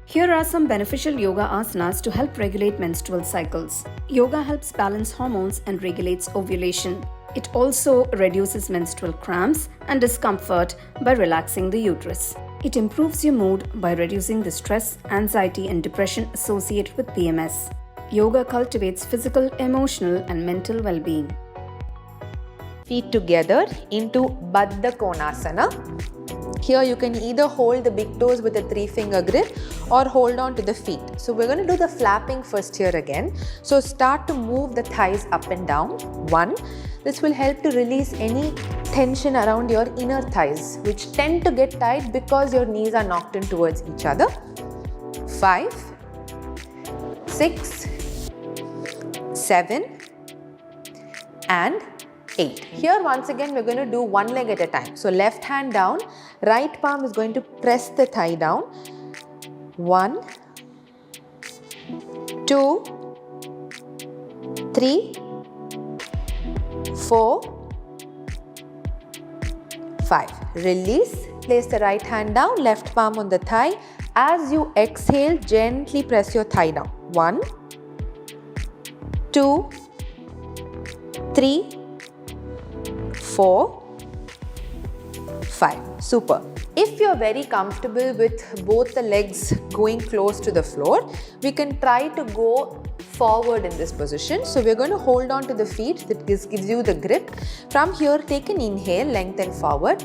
Here are some beneficial yoga asanas to help regulate menstrual cycles. Yoga helps balance hormones and regulates ovulation. It also reduces menstrual cramps and discomfort by relaxing the uterus. It improves your mood by reducing the stress, anxiety, and depression associated with PMS. Yoga cultivates physical, emotional, and mental well-being. Feet together into Baddha Konasana. Here you can either hold the big toes with a 3-finger grip or hold on to the feet. So we're going to do the flapping first here again. So start to move the thighs up and down. 1. This will help to release any tension around your inner thighs, which tend to get tight because your knees are knocked in towards each other. 5, 6, 7 and 8. Here once again we're going to do one leg at a time. So left hand down, right palm is going to press the thigh down. 1, 2, 3, 4, 5. Release. Place the right hand down, left palm on the thigh. As you exhale, gently press your thigh down. 1, 2, 3, 4, 5. Super. If you're very comfortable with both the legs going close to the floor, we can try to go forward in this position. So we're going to hold on to the feet. That gives you the grip. From here, take an inhale, lengthen forward.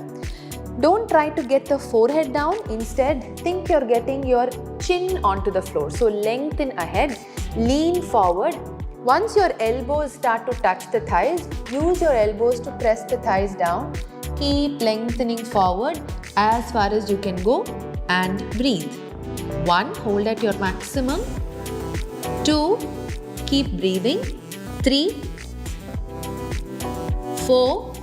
Don't try to get the forehead down. Instead, think you're getting your chin onto the floor. So lengthen ahead, lean forward. Once your elbows start to touch the thighs, use your elbows to press the thighs down. Keep lengthening forward as far as you can go and breathe. 1. Hold at your maximum. 2. Keep breathing. 3, 4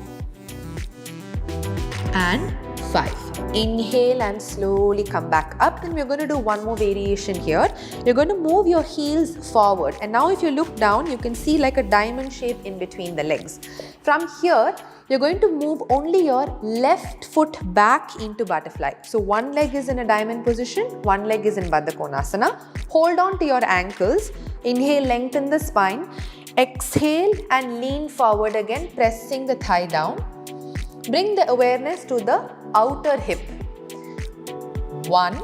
and 5. Inhale and slowly come back up. Then we're going to do one more variation here. You're going to move your heels forward. And now if you look down, you can see like a diamond shape in between the legs. From here, you're going to move only your left foot back into butterfly. So one leg is in a diamond position, one leg is in Baddha Konasana. Hold on to your ankles. Inhale, lengthen the spine. Exhale and lean forward again, pressing the thigh down. Bring the awareness to the outer hip. 1,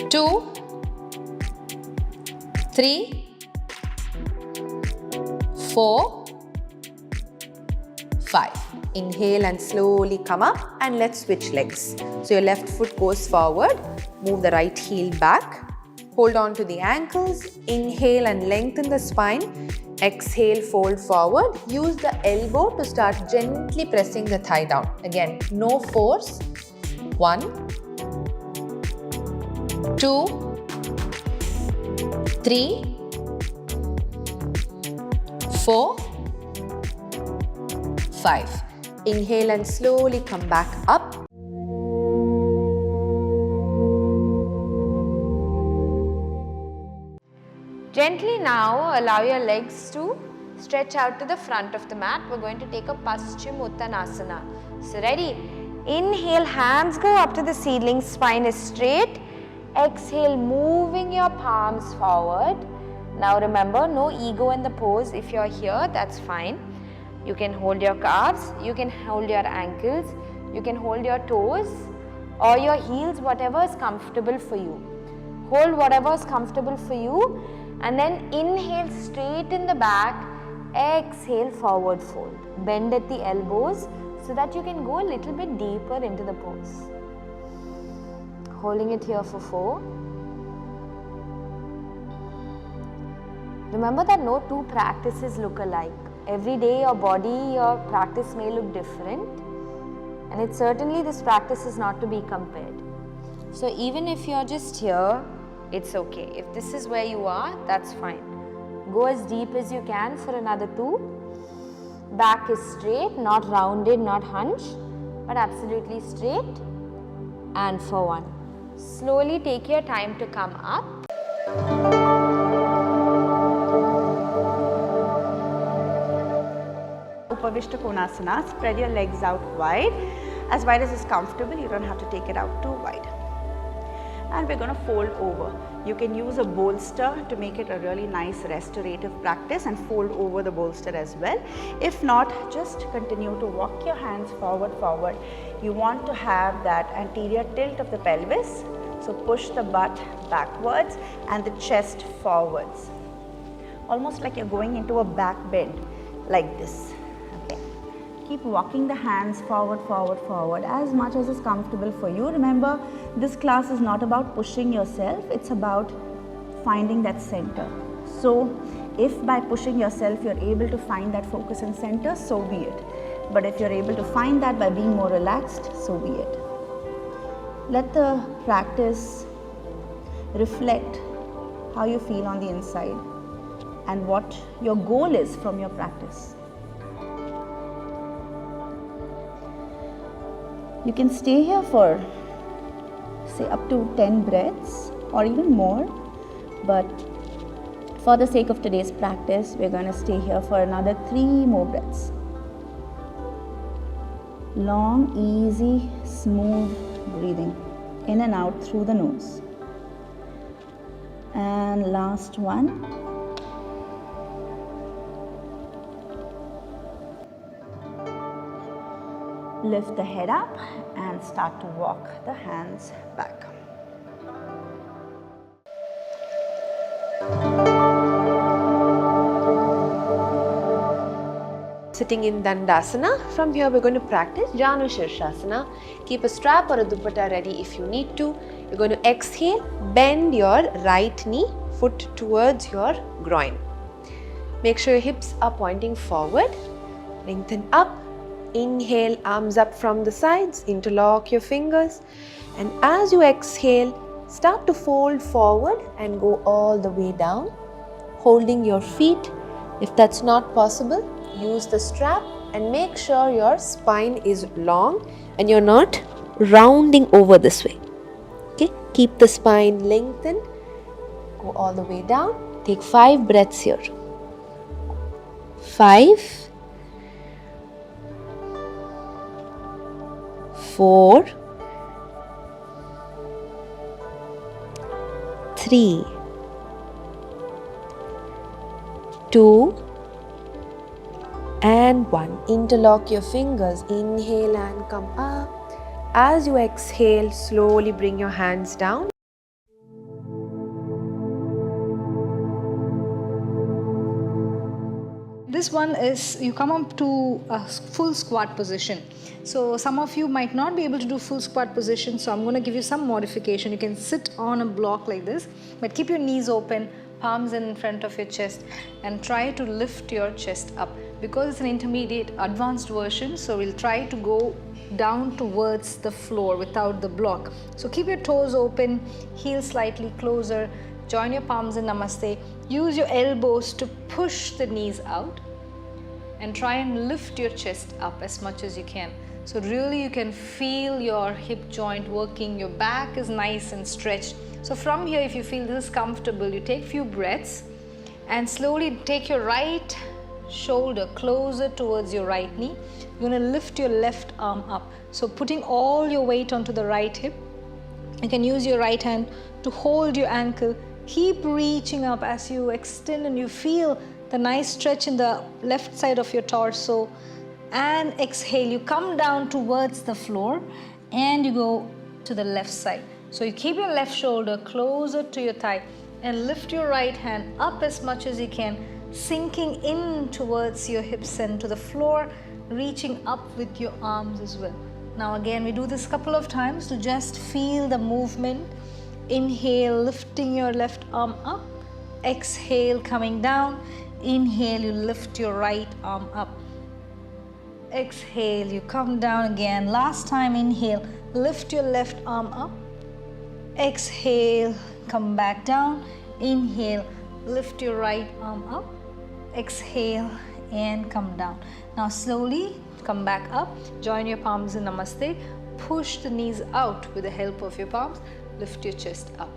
2, 3, 4, 5. Inhale and slowly come up and let's switch legs. So your left foot goes forward, move the right heel back. Hold on to the ankles, inhale and lengthen the spine. Exhale, fold forward. Use the elbow to start gently pressing the thigh down. Again, no force. 1, 2, 3, 4, 5. Inhale and slowly come back up. Gently now allow your legs to stretch out to the front of the mat. We're going to take a Paschimottanasana. So ready? Inhale, hands go up to the ceiling, spine is straight. Exhale, moving your palms forward. Now remember, no ego in the pose. If you're here, that's fine. You can hold your calves, you can hold your ankles, you can hold your toes or your heels, whatever is comfortable for you. Hold whatever is comfortable for you. And then inhale, straighten the back, exhale, forward fold. Bend at the elbows so that you can go a little bit deeper into the pose. Holding it here for 4. Remember that no two practices look alike. Every day your body, your practice may look different. And it's certainly this practice is not to be compared. So even if you're just here, it's okay. If this is where you are, that's fine. Go as deep as you can for another 2. Back is straight, not rounded, not hunched, but absolutely straight. And for 1. Slowly take your time to come up. Upavistha Konasana. Spread your legs out wide as is comfortable. You don't have to take it out too wide. and we're going to fold over. You can use a bolster to make it a really nice restorative practice and fold over the bolster as well. If not, just continue to walk your hands forward. You want to have that anterior tilt of the pelvis, so push the butt backwards and the chest forwards, almost like you're going into a back bend like this. Okay. Keep walking the hands forward as much as is comfortable for you. Remember, this class is not about pushing yourself, it's about finding that center. So if by pushing yourself you're able to find that focus and center, so be it. But if you're able to find that by being more relaxed, so be it. Let the practice reflect how you feel on the inside and what your goal is from your practice. You can stay here for say up to 10 breaths or even more, but for the sake of today's practice, we're going to stay here for another 3 more breaths. Long, easy, smooth breathing in and out through the nose. And last one. Lift the head up and start to walk the hands back. Sitting in Dandasana. From here we're going to practice Janu Sirsasana. Keep a strap or a dupatta ready if you need to. You're going to exhale, bend your right knee, foot towards your groin. Make sure your hips are pointing forward. Lengthen up. Inhale, arms up from the sides, interlock your fingers, and as you exhale, start to fold forward and go all the way down, holding your feet. If that's not possible, use the strap and make sure your spine is long and you're not rounding over this way. Okay, keep the spine lengthened, go all the way down. Take 5 breaths here. 5, 4, 3, 2, and 1. Interlock your fingers. Inhale and come up. As you exhale, slowly bring your hands down. This one is you come up to a full squat position. So some of you might not be able to do full squat position, so I'm going to give you some modification. You can sit on a block like this, but keep your knees open, palms in front of your chest, and try to lift your chest up. Because it's an intermediate advanced version, so we'll try to go down towards the floor without the block. So keep your toes open, heels slightly closer, join your palms in Namaste, use your elbows to push the knees out and try and lift your chest up as much as you can. So really you can feel your hip joint working, your back is nice and stretched. So from here, if you feel this is comfortable, you take few breaths and slowly take your right shoulder closer towards your right knee. You're going to lift your left arm up. So putting all your weight onto the right hip. You can use your right hand to hold your ankle. Keep reaching up as you extend and you feel the nice stretch in the left side of your torso. And exhale, you come down towards the floor and you go to the left side. So you keep your left shoulder closer to your thigh and lift your right hand up as much as you can, sinking in towards your hips and to the floor, reaching up with your arms as well. Now again, we do this a couple of times to just feel the movement. Inhale, lifting your left arm up. Exhale, coming down. Inhale, you lift your right arm up. Exhale, you come down again. Last time, inhale, lift your left arm up. Exhale, come back down. Inhale, lift your right arm up. Exhale and come down. Now slowly come back up. Join your palms in Namaste. Push the knees out with the help of your palms. Lift your chest up.